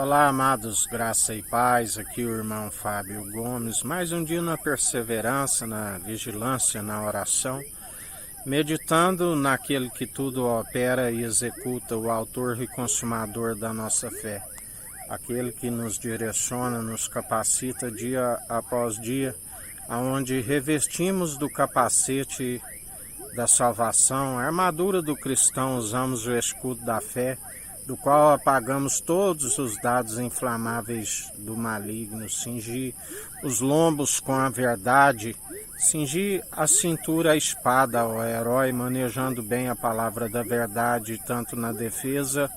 Olá, amados, graça e paz, aqui o irmão Fábio Gomes, mais um dia na perseverança, na vigilância, na oração, meditando naquele que tudo opera e executa, o autor e consumador da nossa fé, aquele que nos direciona, nos capacita dia após dia, aonde revestimos do capacete da salvação, a armadura do cristão, usamos o escudo da fé, do qual apagamos todos os dados inflamáveis do maligno, cingir os lombos com a verdade, cingir a cintura a espada ao herói, manejando bem a palavra da verdade, tanto na defesa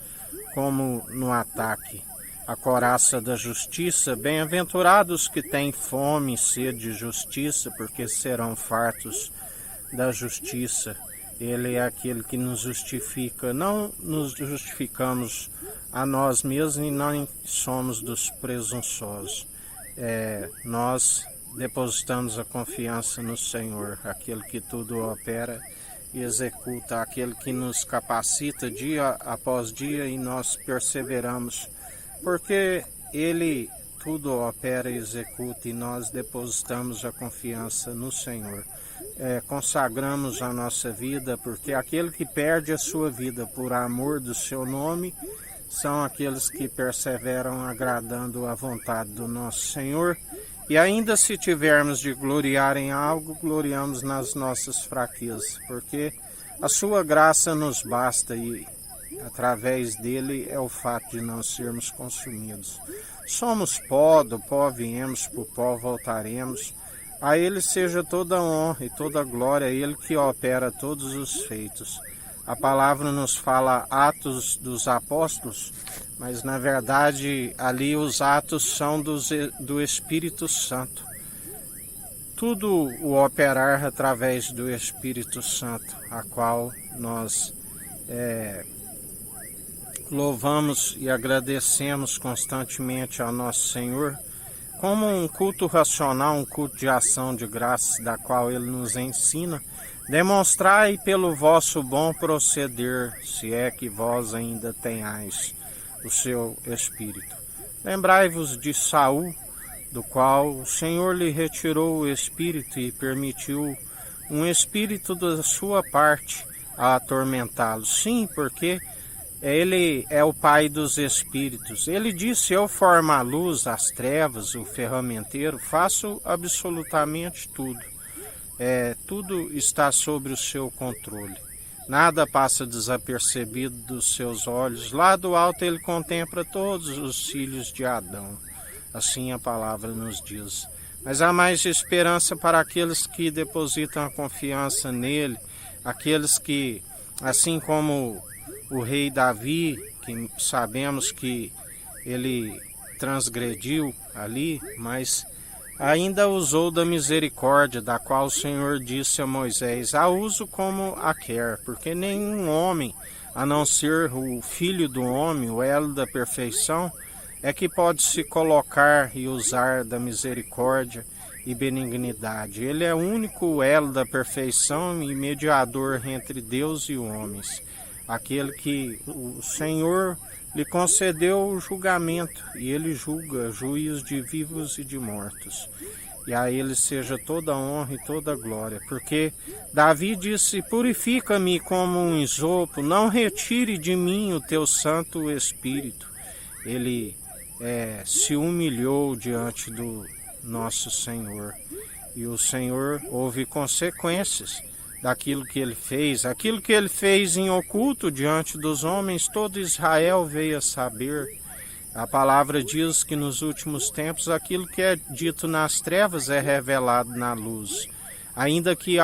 como no ataque. A couraça da justiça, bem-aventurados que têm fome e sede de justiça, porque serão fartos da justiça. Ele é aquele que nos justifica, não nos justificamos a nós mesmos e não somos dos presunçosos. Nós depositamos a confiança no Senhor, aquele que tudo opera e executa, aquele que nos capacita dia após dia e nós perseveramos, porque Ele tudo opera e executa e nós depositamos a confiança no Senhor. Consagramos a nossa vida, porque aquele que perde a sua vida por amor do seu nome são aqueles que perseveram agradando a vontade do nosso Senhor. E ainda se tivermos de gloriar em algo, gloriamos nas nossas fraquezas, porque a sua graça nos basta e através dele é o fato de não sermos consumidos. Somos pó, do pó viemos, por pó voltaremos. A Ele seja toda a honra e toda a glória, Ele que opera todos os feitos. A palavra nos fala Atos dos Apóstolos, mas na verdade ali os atos são do Espírito Santo. Tudo o operar através do Espírito Santo, a qual nós louvamos e agradecemos constantemente ao nosso Senhor, como um culto racional, um culto de ação de graças, da qual Ele nos ensina. Demonstrai pelo vosso bom proceder, se é que vós ainda tenhais o seu Espírito. Lembrai-vos de Saul, do qual o Senhor lhe retirou o Espírito e permitiu um Espírito da sua parte a atormentá-lo. Sim, porque Ele é o Pai dos Espíritos. Ele disse, eu formo a luz, as trevas, o ferramenteiro, faço absolutamente tudo. Tudo está sobre o seu controle. Nada passa desapercebido dos seus olhos. Lá do alto ele contempla todos os filhos de Adão. Assim a palavra nos diz. Mas há mais esperança para aqueles que depositam a confiança nele, aqueles que, assim como o rei Davi, que sabemos que ele transgrediu ali, mas ainda usou da misericórdia, da qual o Senhor disse a Moisés, a uso como a quer, porque nenhum homem, a não ser o Filho do homem, o elo da perfeição, é que pode se colocar e usar da misericórdia e benignidade. Ele é o único elo da perfeição e mediador entre Deus e homens. Aquele que o Senhor lhe concedeu o julgamento, e ele julga juízos de vivos e de mortos. E a ele seja toda a honra e toda a glória, porque Davi disse, purifica-me como um isopo, não retire de mim o teu Santo Espírito. Ele se humilhou diante do nosso Senhor, e o Senhor houve consequências daquilo que ele fez. Aquilo que ele fez em oculto diante dos homens, todo Israel veio a saber. A palavra diz que nos últimos tempos aquilo que é dito nas trevas é revelado na luz. Ainda que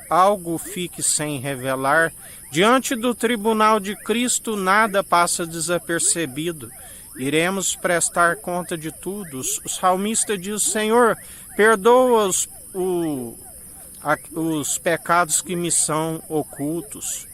algo fique sem revelar, diante do tribunal de Cristo nada passa desapercebido. Iremos prestar conta de tudo. O salmista diz, Senhor, perdoa os pecados que me são ocultos,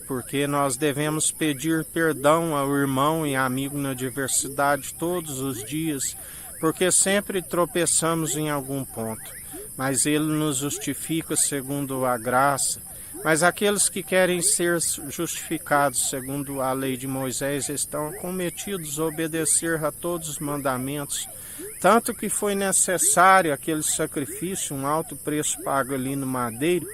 porque nós devemos pedir perdão ao irmão e amigo na adversidade todos os dias, porque sempre tropeçamos em algum ponto, mas Ele nos justifica segundo a graça, Mas aqueles que querem ser justificados segundo a lei de Moisés estão acometidos a obedecer a todos os mandamentos, tanto que foi necessário aquele sacrifício, um alto preço pago ali no madeiro,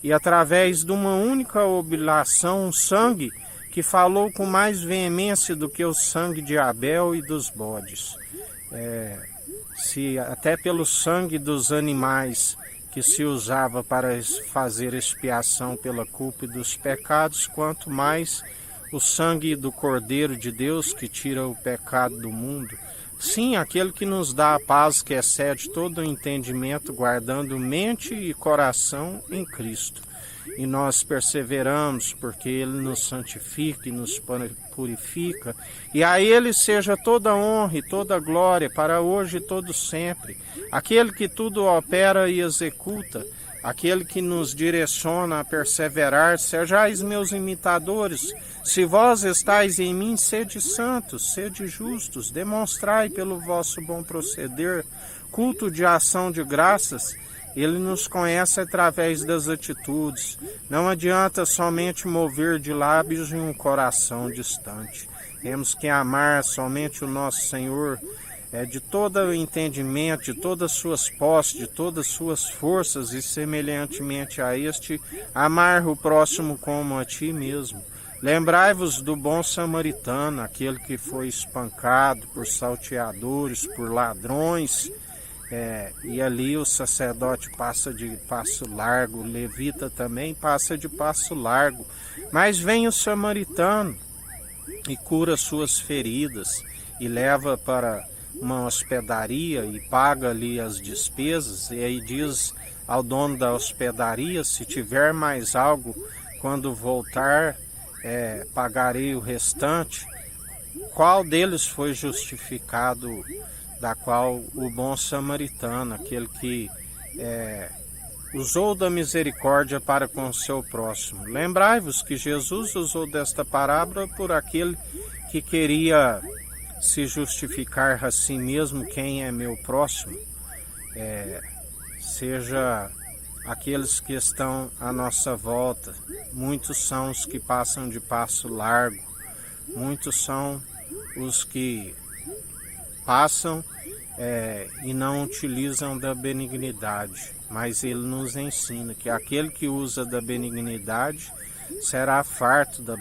e através de uma única oblação, um sangue que falou com mais veemência do que o sangue de Abel e dos bodes. Se até pelo sangue dos animais que se usava para fazer expiação pela culpa e dos pecados, quanto mais o sangue do Cordeiro de Deus que tira o pecado do mundo. Sim, aquele que nos dá a paz que excede todo o entendimento, guardando mente e coração em Cristo. E nós perseveramos porque Ele nos santifica e nos purifica. E a Ele seja toda honra e toda glória para hoje e todo sempre. Aquele que tudo opera e executa, aquele que nos direciona a perseverar, sejais meus imitadores. Se vós estáis em mim, sede santos, sede justos, demonstrai pelo vosso bom proceder culto de ação de graças. Ele nos conhece através das atitudes. Não adianta somente mover de lábios e um coração distante. Temos que amar somente o nosso Senhor, de todo o entendimento, de todas as suas posses, de todas as suas forças, e semelhantemente a este, amar o próximo como a ti mesmo. Lembrai-vos do bom samaritano, aquele que foi espancado por salteadores, por ladrões, e ali o sacerdote passa de passo largo, o levita também passa de passo largo, mas vem o samaritano e cura suas feridas e leva para uma hospedaria e paga ali as despesas, e aí diz ao dono da hospedaria: se tiver mais algo, quando voltar, pagarei o restante. Qual deles foi justificado, da qual o bom samaritano, aquele que usou da misericórdia para com o seu próximo? Lembrai-vos que Jesus usou desta parábola por aquele que queria se justificar a si mesmo: quem é meu próximo? Seja aqueles que estão à nossa volta. Muitos são os que passam de passo largo, muitos são os que passam e não utilizam da benignidade, mas ele nos ensina que aquele que usa da benignidade será farto da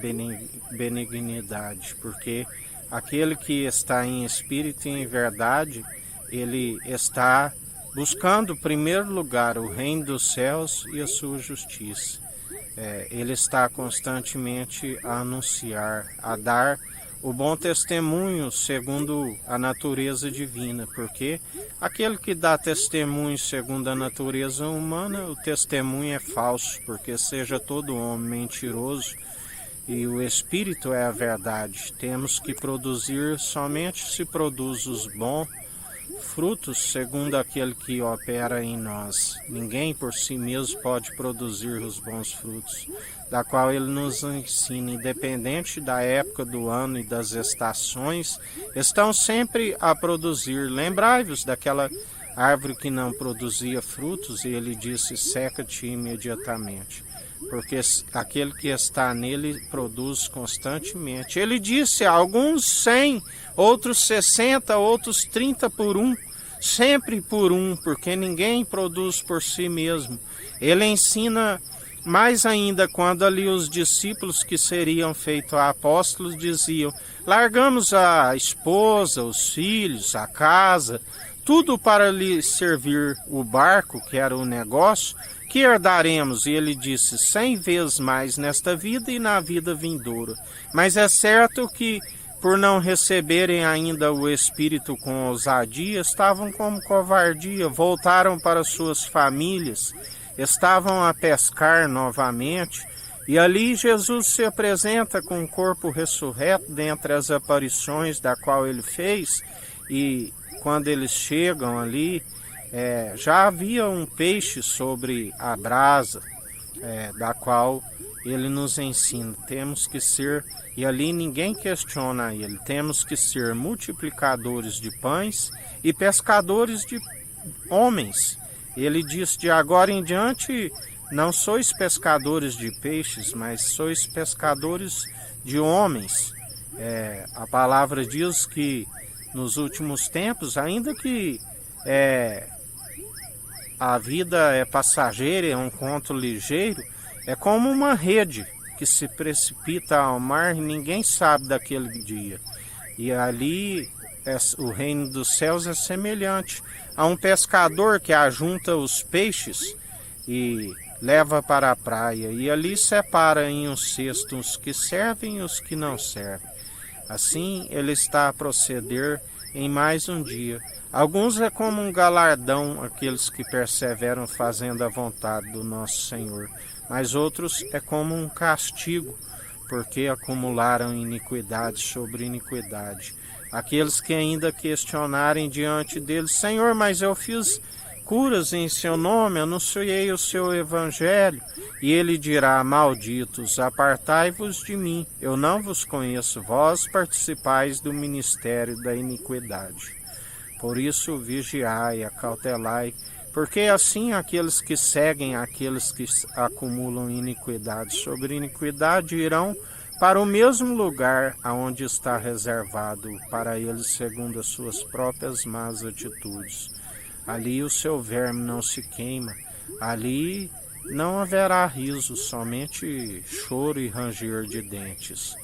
benignidade, porque aquele que está em espírito e em verdade, ele está buscando em primeiro lugar o reino dos céus e a sua justiça. Ele está constantemente a anunciar, a dar o bom testemunho segundo a natureza divina, porque aquele que dá testemunho segundo a natureza humana, o testemunho é falso, porque seja todo homem mentiroso e o Espírito é a verdade. Temos que produzir, somente se produz os bons frutos segundo aquele que opera em nós. Ninguém por si mesmo pode produzir os bons frutos, da qual ele nos ensina, independente da época do ano e das estações, estão sempre a produzir. Lembrai-vos daquela árvore que não produzia frutos, e ele disse: seca-te imediatamente, porque aquele que está nele produz constantemente. Ele disse: alguns 100, outros 60, outros 30 por um, sempre por um, porque ninguém produz por si mesmo. Ele ensina mais ainda quando ali os discípulos que seriam feitos apóstolos diziam: largamos a esposa, os filhos, a casa, tudo para lhe servir o barco, que era o negócio, que herdaremos? E ele disse: 100 vezes mais nesta vida e na vida vindoura. Mas é certo que, por não receberem ainda o Espírito com ousadia, estavam como covardia, voltaram para suas famílias, estavam a pescar novamente, e ali Jesus se apresenta com o corpo ressurreto dentre as aparições da qual ele fez, e quando eles chegam ali, já havia um peixe sobre a brasa, da qual ele nos ensina. Temos que ser, e ali ninguém questiona ele, temos que ser multiplicadores de pães e pescadores de homens. Ele diz: de agora em diante não sois pescadores de peixes, mas sois pescadores de homens. A palavra diz que nos últimos tempos, ainda que a vida é passageira, é um conto ligeiro, é como uma rede que se precipita ao mar e ninguém sabe daquele dia. E ali o reino dos céus é semelhante a um pescador que ajunta os peixes e leva para a praia, e ali separa em um cesto os que servem e os que não servem. Assim ele está a proceder em mais um dia. Alguns é como um galardão, aqueles que perseveram fazendo a vontade do nosso Senhor, mas outros é como um castigo, porque acumularam iniquidade sobre iniquidade. Aqueles que ainda questionarem diante dele: Senhor, mas eu fiz curas em seu nome, anunciei o seu evangelho. E ele dirá: malditos, apartai-vos de mim, eu não vos conheço, vós participais do ministério da iniquidade. Por isso vigiai, acautelai, porque assim aqueles que seguem aqueles que acumulam iniquidade sobre iniquidade irão para o mesmo lugar aonde está reservado para eles segundo as suas próprias más atitudes. Ali o seu verme não se queima, ali não haverá riso, somente choro e ranger de dentes.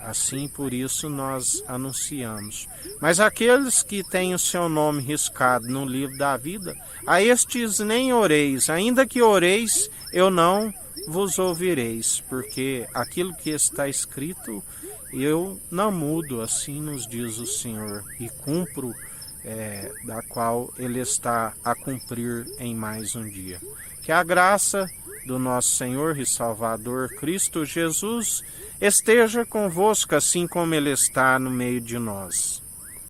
Assim, por isso nós anunciamos. Mas aqueles que têm o seu nome riscado no livro da vida, a estes nem oreis, ainda que oreis, eu não vos ouvireis, porque aquilo que está escrito eu não mudo, assim nos diz o Senhor, e cumpro da qual ele está a cumprir em mais um dia. Que a graça do nosso Senhor e Salvador Cristo Jesus esteja convosco, assim como ele está no meio de nós.